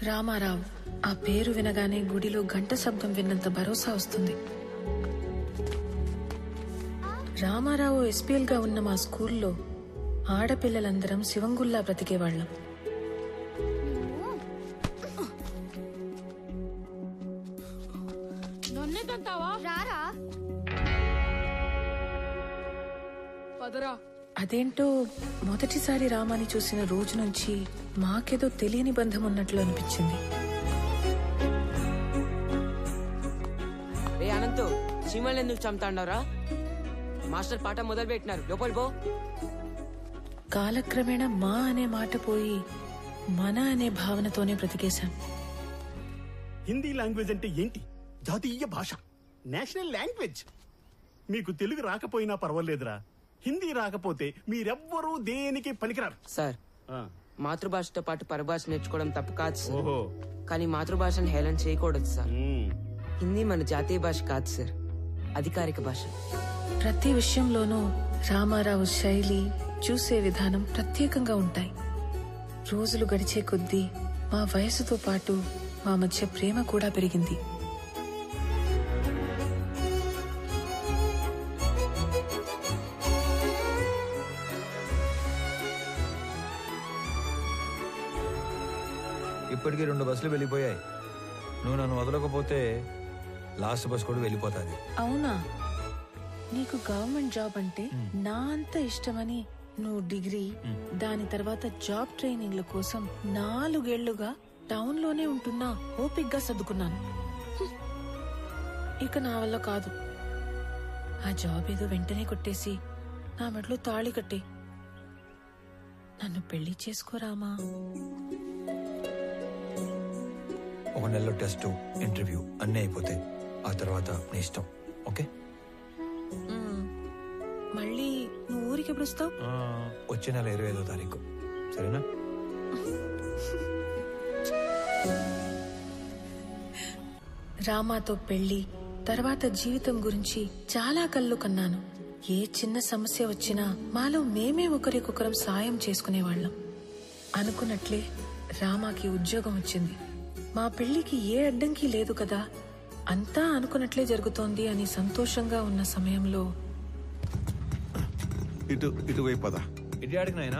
రామారావు ఆ పేరు వినగానే గుడిలో గంట శబ్దం విన్నంత భరోసా వస్తుంది. రామారావు ఎస్పీఎల్ గా ఉన్న మా స్కూల్లో ఆడపిల్లలందరం శివంగుల్లా బ్రతికేవాళ్లం. అదేంటో మొదటిసారి రామాని చూసిన రోజు నుంచి మాకేదో తెలియని బంధం ఉన్నట్లు అనిపించింది. అనంతు చీమల్ని ఎందుకు చంపుతాండవరా? మాస్టర్ పాట మొదలు పెట్టినారు, లోపలి పో. కాలక్రమేణా మా అనే మాట పోయి మన అనే భావనతోనే బ్రతికేశాం. హిందీ లాంగ్వేజ్ అంటే ఏంటి? జాతీయ భాష, నేషనల్ లాంగ్వేజ్. మీకు తెలుగు రాకపోయినా పర్వాలేదురా, హిందీ రాకపోతే మీరెవ్వరూ దేనికి పనికిరారు. సార్, మాతృభాషతో పాటు పరభాష నేర్చుకోవడం తప్పు కాదు సార్, కానీ మాతృభాషను హేళన చేయకూడదు సార్. హిందీ మన జాతీయ భాష కాదు సార్, అధికారిక భాష. ప్రతి విషయంలోనూ రామారావు శైలి, చూసే విధానం ప్రత్యేకంగా ఉంటాయి. రోజులు గడిచే కొద్దీ మా వయసుతో పాటు మా మధ్య ప్రేమ కూడా పెరిగింది. ఇప్పటికీ 2 బస్సులు వెళ్ళిపోయాయి. నువ్వు నన్ను వదలకపోతే లాస్ట్ బస్ కూడా వెళ్ళిపోతాది. అవునా? నీకు గవర్నమెంట్ జాబ్ అంటే నా అంత ఇష్టమని నువ్వు డిగ్రీ, దాని తర్వాత జాబ్ ట్రైనింగ్ల కోసం 4 ఏళ్లుగా టౌన్ లోనే ఉంటున్నా ఓపిగ్గా సర్దుకున్నాను. ఇక నా వల్ల కాదు. ఆ జాబ్ ఏదో వెంటనే కొట్టేసి నా మెడలో తాళి కట్టి నన్ను పెళ్లి చేసుకోరామా. 1 నెలలో టెస్ట్, ఇంటర్వ్యూ అన్నీ అయిపోతాయి. ఆ తర్వాత నీ ఇష్టం. ఓకే? మళ్ళీ నువ్వు ఊరికి ఎప్పుడు వస్తావు? వచ్చే నెల 25వ తారీఖు. సరేనా? రామాతో పెళ్లి తర్వాత జీవితం గురించి చాలా కళ్ళు కన్నాను. ఏ చిన్న సమస్య వచ్చినా మాలో మేమే ఒకరికొకరం సాయం చేసుకునేవాళ్లం. అనుకున్నట్లే రామాకి ఉద్యోగం వచ్చింది. మా పెళ్లికి ఏ అడ్డంకి లేదు కదా, అంతా అనుకున్నట్లే జరుగుతోంది అని సంతోషంగా ఉన్న సమయంలో ఇటువైపు పద.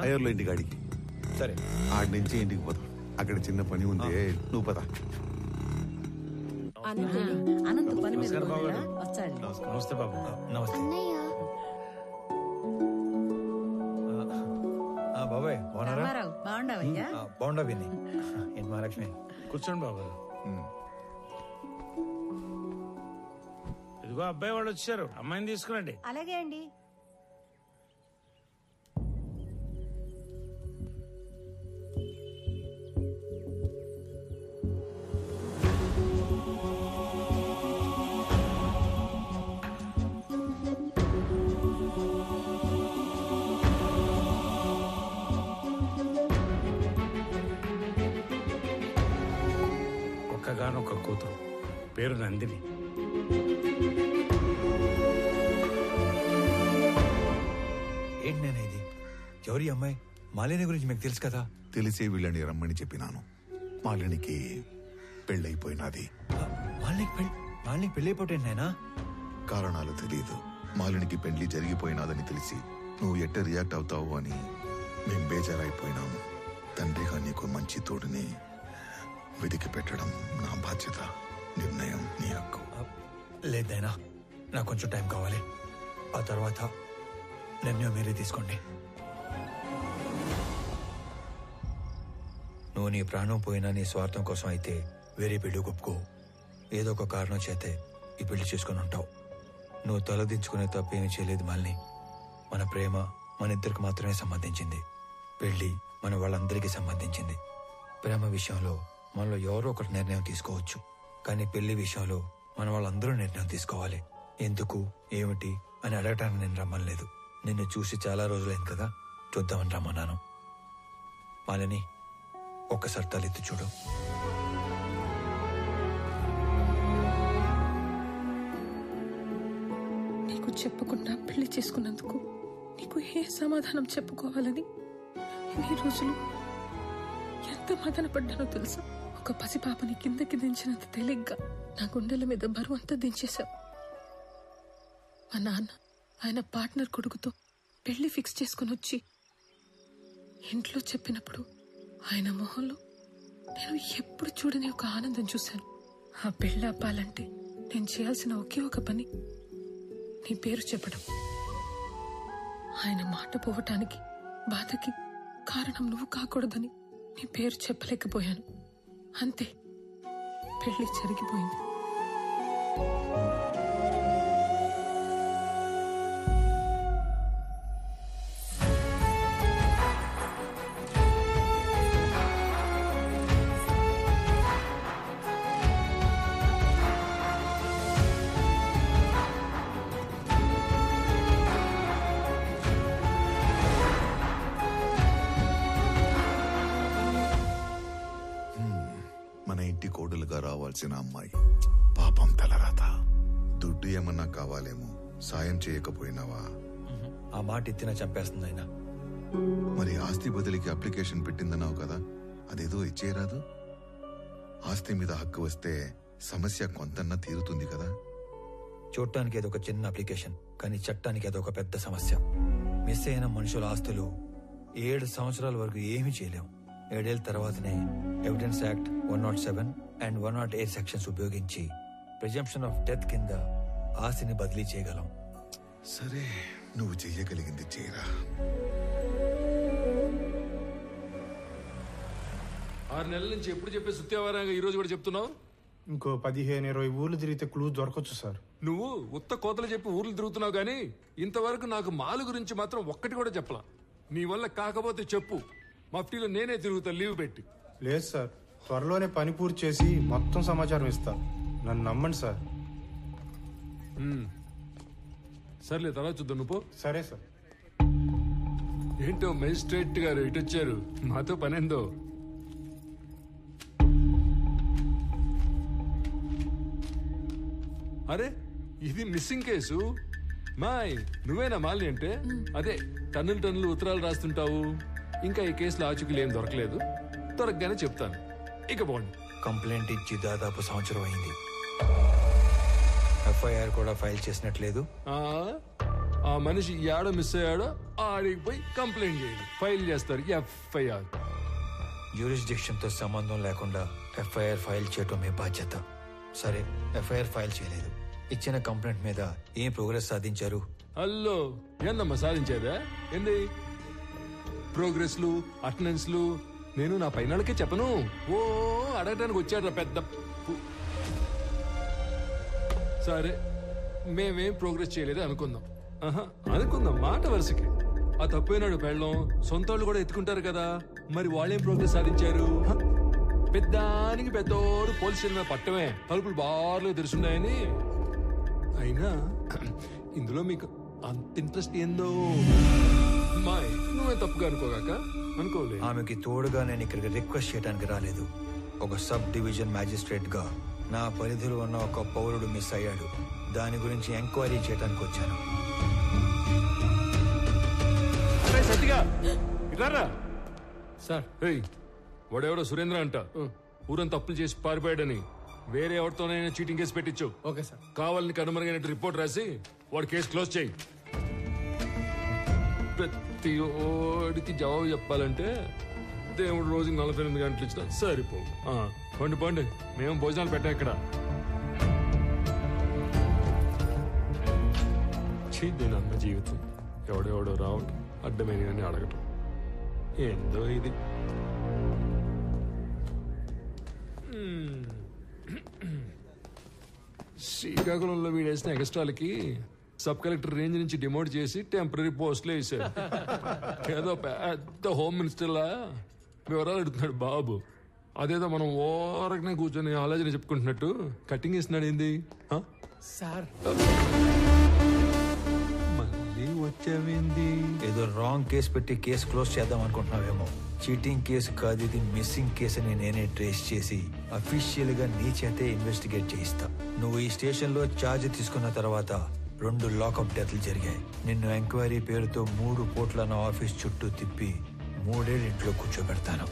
అయ్యర్లో ఇంటికి ఆడికి. సరే, ఆడి నుంచి ఇంటికి పోదాం. అక్కడ చిన్న పని ఉంది, నువ్వు పద. నమస్తే బాబు. నమస్తే బాబాయ్. బాగుండా విని. ఏంటి మహాలక్ష్మి? కూర్చోండి బాబు. ఇదిగో అబ్బాయి వాళ్ళు వచ్చారు, అమ్మాయిని తీసుకురండి. అలాగే అండి. ఒక్కగానొక్క కూతురు, పేరు నందిని. ఏంటి నేను ఇది? ఎవరి అమ్మాయి? మాలిని గురించి మీకు తెలుసు కదా? తెలిసే వీళ్ళని రమ్మని చెప్పినాను. మాలినికి పెళ్ళైపోయినది. మాలినికి పెళ్ళైపోయింది నాయనా? కారణాలు తెలియదు. మాలినికి పెళ్లి జరిగిపోయినాదని తెలిసి నువ్వు ఎట్ట రియాక్ట్ అవుతావు అని మేం బేజారైపోయినాము. తండ్రిగా నీకు మంచి తోడుని వెతికి పెట్టడం నా బాధ్యత. నిర్ణయం నీ హక్కు. లేదైనా నాకు కొంచెం టైం కావాలి. ఆ తర్వాత నిర్ణయం మీరే తీసుకోండి. నువ్వు నీ ప్రాణం పోయినా నీ స్వార్థం కోసం అయితే వేరే పెళ్లి ఒప్పుకో. ఏదో ఒక కారణం చేతే ఈ పెళ్లి చేసుకుని ఉంటావు. నువ్వు తలదించుకునే తప్పేమీ చేయలేదు మాలిని. మన ప్రేమ మన ఇద్దరికి మాత్రమే సంబంధించింది. పెళ్లి మన వాళ్ళందరికీ సంబంధించింది. ప్రేమ విషయంలో మనలో ఎవరో ఒకటి నిర్ణయం తీసుకోవచ్చు, కానీ పెళ్లి విషయంలో మన వాళ్ళందరూ నిర్ణయం తీసుకోవాలి. ఎందుకు, ఏమిటి అని అడగటానికి నేను రమ్మలేదు. నిన్ను చూసి చాలా రోజులైంది కదా, చూద్దామని రమ్మన్నాను. మాలిని, ఒక్కసారి తలెత్తి చూడు. నీకు చెప్పకుండా పెళ్లి చేసుకున్నందుకు నీకు ఏ సమాధానం చెప్పుకోవాలని ఈ రోజులు ఎంత మదన పడ్డానో తెలుసా? ఒక పసిపాపని కిందకి దించినంత తేలిగ్గా నా గుండెల మీద బరువు అంతా దించేశావు. మా నాన్న ఆయన పార్ట్నర్ కొడుకుతో పెళ్లి ఫిక్స్ చేసుకుని వచ్చి ఇంట్లో చెప్పినప్పుడు ఆయన మొహంలో నేను ఎప్పుడు చూడని ఒక ఆనందం చూశాను. ఆ పెళ్లి అప్పాలంటే నేను చేయాల్సిన ఒకే ఒక పని నీ పేరు చెప్పడం. ఆయన మాట పోవటానికి బాధకి కారణం నువ్వు కాకూడదని నీ పేరు చెప్పలేకపోయాను. అంతే, పెళ్లి జరిగిపోయింది. కోడలుగా రావాల్సిన అమ్మాయి పాపం తలరాత. దుడ్డు ఏమన్నా కావాలేమో, సాయం చేయకపోయినావా? ఆ మాట ఎత్తినా చంపేస్తుంది ఆయన. మరి ఆస్తి బదిలీకి అప్లికేషన్ పెట్టిందన్నావు కదా, అదేదో ఇచ్చేయరాదు? ఆస్తి మీద హక్కు వస్తే సమస్య కొంతన్నా తీరుతుంది కదా. చూడటానికి ఏదో ఒక చిన్న అప్లికేషన్, కానీ చట్టానికి అదొక పెద్ద సమస్య. మిస్ అయిన మనుషుల ఆస్తులు 7 సంవత్సరాల వరకు ఏమీ చేయలేం. 7 ఏళ్ల తర్వాతనే ఎవిడెన్స్ యాక్ట్ 107 అండ్ 108 సెక్షన్స్ ఉపయోగించి ప్రిజంప్షన్ ఆఫ్ డెత్ కింద ఆస్తిని బదిలీ చేయగలం. సరే, నువ్వు చెయ్యగలిగింది చేయరా. 6 నెలల నుంచి ఎప్పుడు చెప్పే సుత్యావారంగా ఈ రోజు కూడా చెప్తున్నావు? ఇంకో 15-20 ఊర్లు తిరిగితే క్లూ దొరకొచ్చు సార్. నువ్వు ఉత్త కోతలు చెప్పి ఊర్లు తిరుగుతున్నావు గానీ ఇంతవరకు నాకు మాలు గురించి మాత్రం ఒక్కటి కూడా చెప్పలా. నీ వల్ల కాకపోతే చెప్పు, మఫ్టీలో నేనే తిరుగుతా లీవ్ పెట్టి. లేదు సార్, త్వరలోనే పని పూర్తి చేసి మొత్తం సమాచారం ఇస్తా. నన్ను నమ్మండి సార్. సర్లే, తర్వాత చూద్దాం. నువ్వు సరే సార్. ఏంటో మెజిస్ట్రేట్ గారు ఇటు వచ్చారు, మాతో పనేందో. అరే, ఇది మిస్సింగ్ కేసు. మాయ్, నువ్వేనా మాలిని అంటే? అదే టన్నులు ఉత్తరాలు రాస్తుంటావు. ఇంకా ఈ కేసులో ఆచూకీలు ఏం దొరకలేదు, దొరకగానే చెప్తాను. ఇక పోండి. కంప్లైంట్ ఇచ్చి దాదాపు సంవత్సరం అయింది. ఎఫ్ఐఆర్ కూడా ఫైల్ చేసినట్లేదు. ఆ మనిషి ఏడో మిస్ అయ్యాడో ఆడికి పోయి కంప్లైంట్ చేయండి, ఫైల్ చేస్తారు ఎఫ్ఐఆర్. జ్యూరిస్డిక్షన్ తో సంబంధం లేకుండా ఎఫ్ఐఆర్ ఫైల్ చేయటం మీ బాధ్యత. సరే, ఎఫ్ఐఆర్ ఫైల్ చేయలేదు. ఇచ్చిన కంప్లైంట్ మీద ఏం ప్రోగ్రెస్ సాధించారు? హలో, ఏందమ్మా సాధించేదా? ఏంది ప్రోగ్రెస్లు, అటెండెన్స్లు నేను నా పైనకే చెప్పను. ఓ అడగటానికి వచ్చాడు పెద్ద. సరే, మేమేం ప్రోగ్రెస్ చేయలేదు అనుకుందాం. అనుకుందాం మాట వరుసకి. ఆ తప్పైనాడు పెళ్ళం, సొంత వాళ్ళు కూడా ఎత్తుకుంటారు కదా, మరి వాళ్ళేం ప్రోగ్రెస్ సాధించారు? పెద్దానికి పెద్దోడు పోలీస్ స్టేషన్ మీద పట్టమే, తలుపులు బార్లు తెరుచున్నాయని. అయినా ఇందులో మీకు అంత ఇంట్రెస్ట్ ఏందో? మాయ్, నువ్వే తప్పుగా అనుకోగాక. అనుకోలే. ఆమెకి తోడుగా నేను ఇక్కడికి రిక్వెస్ట్ చేయడానికి రాలేదు. ఒక సబ్ డివిజన్ మ్యాజిస్ట్రేట్ గా నా పరిధిలో ఉన్న ఒక పౌరుడు మిస్ అయ్యాడు, దాని గురించి ఎంక్వైరీ చేయడానికి వచ్చాను. సార్, వాడెవడో సురేంద్ర అంట, ఊరంతా అప్పులు చేసి పారిపోయాడని వేరే ఎవరితోనైనా చీటింగ్ కేసు పెట్టించు. Okay sir. కావాలని కనుమరుగైనట్టు రిపోర్ట్ రాసి వాడు కేసు క్లోజ్ చేయి. ప్రతి ఓడికి జవాబు చెప్పాలంటే దేవుడు రోజుకి 48 గంటలు ఇచ్చినా సరిపో. పండి పండి, మేము భోజనాలు పెట్టాం ఇక్కడ. దీని అన్న జీవితం ఎవడెవడో రావటం, అడ్డమైనవన్నీ అడగటం, ఏందో ఇది. శ్రీకాకుళంలో వీడేసిన ఎక్స్ట్రాలకి సబ్ కలెక్టర్ రేంజ్ నుంచి డిమోట్ చేసి టెంపరీ పోస్టులు వేసారు. ఏదో పెద్ద హోమ్ మినిస్టర్లా వివరాలు అడుగుతున్నాడు బాబు. అదేదో మనం ఓరకనే కూర్చొని ఆలోచన చెప్పుకుంటున్నట్టు కటింగ్ ఇస్తున్నాడు. ఏంది సార్? మళ్ళీ వచ్చావేంది? ఏదో రాంగ్ కేసు పెట్టి కేసు క్లోజ్ చేద్దాం అనుకుంటున్నావేమో. చీటింగ్ కేసు కాదు ఇది, మిస్సింగ్ కేసు అని నేనే ట్రేస్ చేసి అఫీషియల్ గా నీ చేతే ఇన్వెస్టిగేట్ చేయిస్తా. నువ్వు ఈ స్టేషన్ లో ఛార్జ్ తీసుకున్న తర్వాత 2 లాకప్ డెత్లు జరిగాయి. నిన్ను ఎంక్వైరీ పేరుతో 3 పూట్ల నా ఆఫీస్ చుట్టూ తిప్పి 3 ఏళ్ళు ఇంట్లో కూర్చోబెడతాను.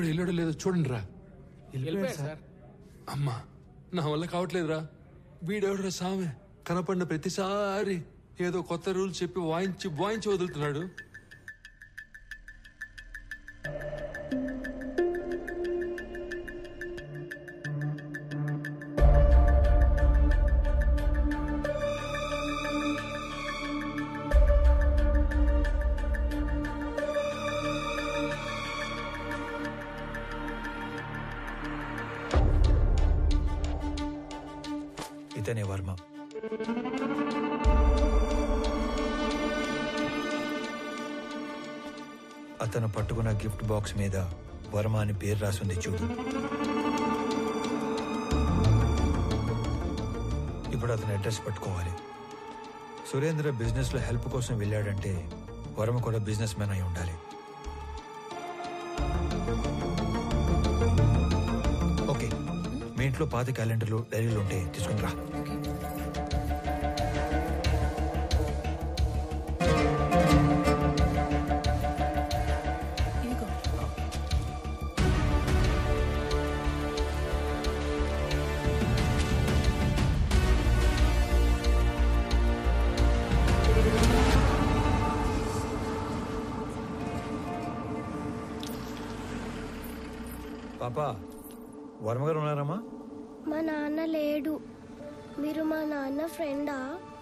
వాడు వెళ్ళాడో లేదో చూడండి రా. అమ్మా నా వల్ల కావట్లేదురా. వీడెవడరా సామె కనపడిన ప్రతిసారి ఏదో కొత్త రూల్ చెప్పి వాయించి వదులుతున్నాడు. ఇతనే వర్మ. అతను పట్టుకున్న గిఫ్ట్ బాక్స్ మీద వర్మ అని పేరు రాసింది చూడు. ఇప్పుడు అతను అడ్రస్ పట్టుకోవాలి. సురేంద్ర బిజినెస్ లో హెల్ప్ కోసం వెళ్ళాడంటే వర్మ కూడా బిజినెస్ మ్యాన్ అయి ఉండాలి. ఓకే, మీ ఇంట్లో పాత క్యాలెండర్లు డైరీలు ఉంటే తీసుకుని రా. పాపా, వర్మ గారు ఉన్నారమ్మా? మా నాన్న లేడు. మీరు మా నాన్న ఫ్రెండా?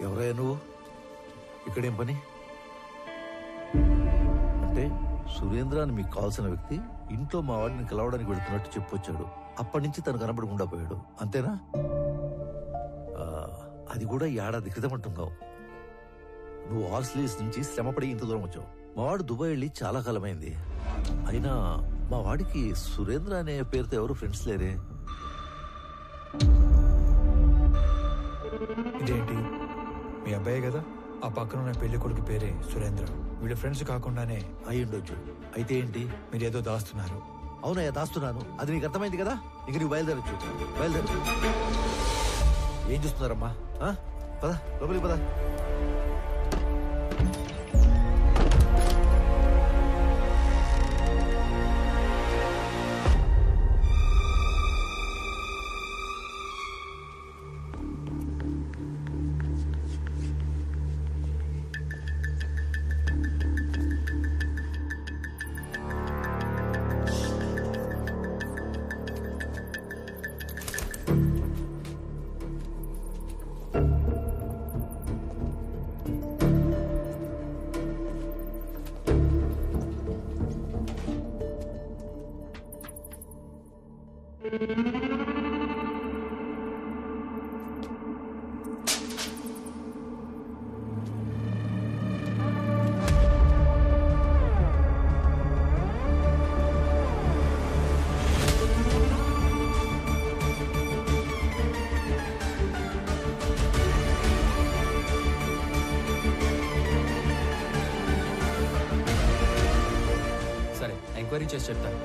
ఎవరయ్యా నువ్వు? ఇక్కడేం పని? అంటే సురేంద్ర అని మీకు కావాల్సిన వ్యక్తి ఇంట్లో మా వాడిని కలవడానికి వెళుతున్నట్టు చెప్పొచ్చాడు. అప్పటి నుంచి తను కనబడకుండా పోయాడు, అంతేనా? అది కూడా ఏడాది క్రితం అంటున్నావు. నువ్వు ఆస్ట్రేలియా నుంచి శ్రమపడి ఇంత దూరం వచ్చావు. మా వాడు దుబాయ్ వెళ్ళి చాలా కాలమైంది. అయినా మా వాడికి సురేంద్ర అనే పేరుతో ఎవరు ఫ్రెండ్స్ లేరే. ఇదేంటి, మీ అబ్బాయి కదా? ఆ పక్కన ఉన్న పెళ్లి కొడుకు పేరే సురేంద్ర. వీళ్ళ ఫ్రెండ్స్ కాకుండానే అయి ఉండొచ్చు. అయితే ఏంటి? మీరేదో దాస్తున్నారు. అవునయ్యా, దాస్తున్నాను. అది నీకు అర్థమైంది కదా. ఇక నీకు బయలుదేరచ్చు. బయలుదేరు. ఏం చూస్తున్నారమ్మా? పద లోపలికి పద. ఎంక్వైరీ చేసి చెప్తాను.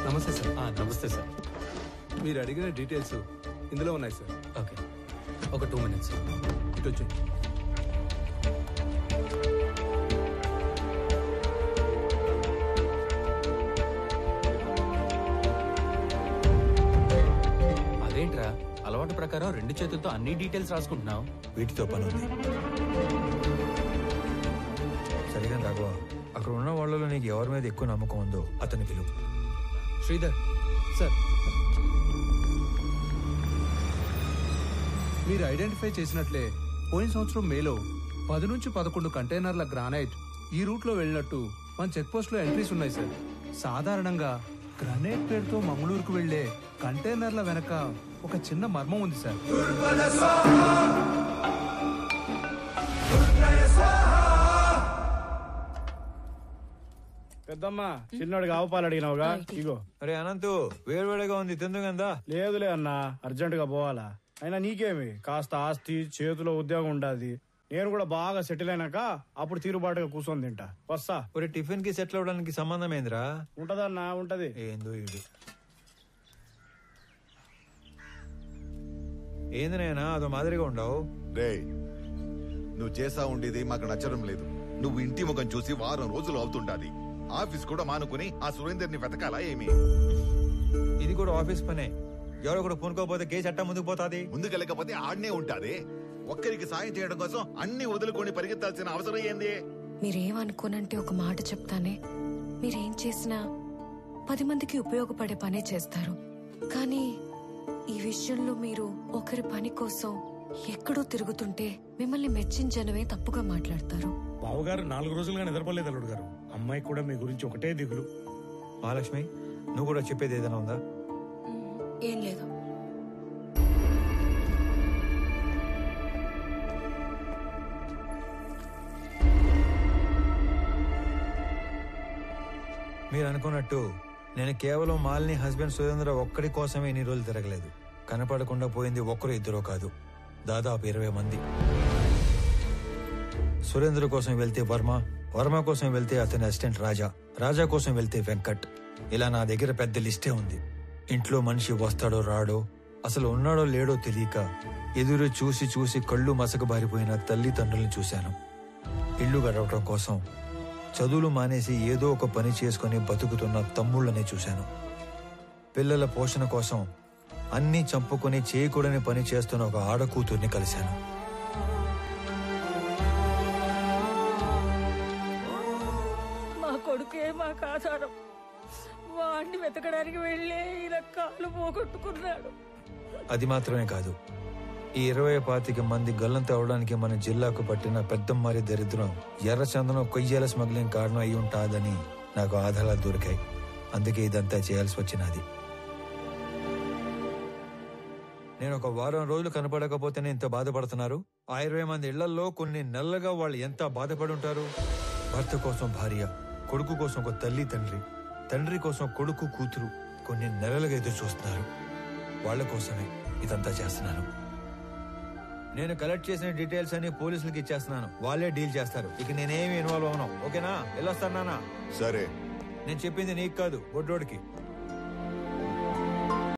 నమస్తే సార్. నమస్తే సార్. మీరు అడిగిన డీటెయిల్స్ ఇందులో ఉన్నాయి సార్. ఓకే, ఒక 2 minutes. ఇటు వచ్చి. అదేంట్రా, అలవాటు ప్రకారం 2 చేతులతో అన్ని డీటెయిల్స్ రాసుకుంటున్నావు? వీటితో పని ఉంది. సరిగా రాఘవ, అక్కడ ఉన్న వాళ్ళలో నీకు ఎవరి మీద ఎక్కువ నమ్మకం ఉందో అతని పిలువు. శ్రీధర్ సార్, మీరు ఐడెంటిఫై చేసినట్లే పోయిన సంవత్సరం మేలో 10 నుంచి 11 కంటైనర్ల గ్రానైట్ ఈ రూట్లో వెళ్ళినట్టు మన చెక్ పోస్ట్ లో ఎంట్రీస్ ఉన్నాయి సార్. సాధారణంగా గ్రానైట్ పేరుతో మంగళూరుకు వెళ్లే కంటైనర్ల వెనక ఒక చిన్న మర్మం ఉంది సార్. పెద్దమ్మా, చిన్నోడికి ఆవు పాలు అడిగినావుగా, ఇగో. అరే అనంతు, వేడివేడిగా ఉంది, తిందుగందా? లేదులే అన్నా, అర్జెంట్ గా పోవాలా. అయినా నీకేమి, కాస్త ఆస్తి చేతిలో ఉద్యోగం ఉండాది. నేను కూడా బాగా సెటిల్ అయినాక అప్పుడు తీరుబాటుగా కూర్చొని తింటా. వస్తా. ఒరే టిఫిన్ కి సెటిల్ అవడానికి సంబంధం ఏందిరా? ఉంటదన్నా, ఉంటది. ఏందో ఇది ఏంది నాయనా అదో మాదిరిగా ఉండవు. రే నువ్వు చేసా ఉండేది మాకు నచ్చడం లేదు. నువ్వు ఇంటి ముఖం చూసి వారం రోజులు అవుతుండాది. ఆఫీస్ కూడా మానుకుని ఆ సురేందర్ని వెతకాలా ఏమి? ఇది కూడా ఆఫీస్ పనే. ఎవరో కూడా పూనుకోపోతే కేసు అట్టా ముందుకు పోతాది. ముందుకెళ్ళకపోతే ఆడనే ఉంటాది. ఒక్కరికి సాయం చేయడం కోసం అన్ని వదులుకొని పరిగెత్తాల్సిన అవసరం ఏంది? మీరేమనుకోనంటే ఒక మాట చెప్తానే, మీరేం చేసినా 10 మందికి ఉపయోగపడే పనే చేస్తారు. కానీ ఈ విషయంలో మీరు ఒకరి పని కోసం ఎక్కడో తిరుగుతుంటే మిమ్మల్ని మెచ్చించనమే తప్పుగా మాట్లాడతారు. బావగారు 4 రోజులుగా నిద్రపోలేదు అల్లుడు గారు. అమ్మాయి కూడా మీ గురించి ఒకటే దిగులు. మహాలక్ష్మి నువ్వు కూడా చెప్పేది ఏదైనా ఉందా? ఏం లేదు. మీరు అనుకున్నట్టు నేను కేవలం మాలిని హస్బెండ్ సురేంద్ర ఒక్కడి కోసమే ఇన్ని రోజులు తిరగలేదు. కనపడకుండా పోయింది ఒక్కరు ఇద్దరో కాదు, దాదాపు 20 మంది. సురేంద్ర కోసం వెళ్తే వర్మ, వర్మ కోసం వెళ్తే అతని అసిస్టెంట్ రాజా, రాజా కోసం వెళ్తే వెంకట్. ఇలా నా దగ్గర పెద్ద లిస్టే ఉంది. ఇంట్లో మనిషి వస్తాడో రాడో, అసలు ఉన్నాడో లేడో తెలియక ఎదురు చూసి చూసి కళ్ళు మసకబారిపోయిన తల్లిదండ్రులను చూశాను. ఇల్లు గడవటం కోసం చదువులు మానేసి ఏదో ఒక పని చేసుకుని బతుకుతున్న తమ్ముళ్ళనే చూశాను. పిల్లల పోషణ కోసం అన్నీ చంపుకొని చేయకూడని పని చేస్తున్న ఒక ఆడకూతుర్ని కలిశాను. మా కొడుకే మాకు ఆధారం. వాడిని వెతకడానికి వెళ్ళే ఇలా కాలు పోగొట్టుకున్నాడు. అది మాత్రమే కాదు, ఈ 20-25 మంది గల్లంత అవడానికి మన జిల్లాకు పట్టిన పెద్దమ్మారి దరిద్రం ఎర్రచందనం కొయ్యేల స్మగ్లింగ్ కారణం అయి ఉంటాదని నాకు ఆధారాలు దొరికాయి. అందుకే ఇదంతా చేయాల్సి వచ్చినది. నేను ఒక వారం రోజులు కనపడకపోతేనే ఇంత బాధపడుతున్నారు. ఆ 20 మంది ఇళ్లలో కొన్ని నెలలుగా వాళ్ళు ఎంత బాధపడి ఉంటారు. భర్త కోసం భార్య, కొడుకు కోసం ఒక తల్లి తండ్రి, తండ్రి కోసం కొడుకు కూతురు కొన్ని నెలలుగా ఎదురు చూస్తున్నారు. వాళ్ల కోసమే ఇదంతా చేస్తున్నాను. నేను కలెక్ట్ చేసిన డీటెయిల్స్ అన్ని పోలీసులకి ఇచ్చేస్తున్నాను. వాళ్ళే డీల్ చేస్తారు. ఇక నేనేమి ఇన్వాల్వ్ అవను. ఓకేనా? వెళ్ళొస్తాను నాన్న. సరే. నేను చెప్పింది నీకు కాదు, బొడ్డోడికి.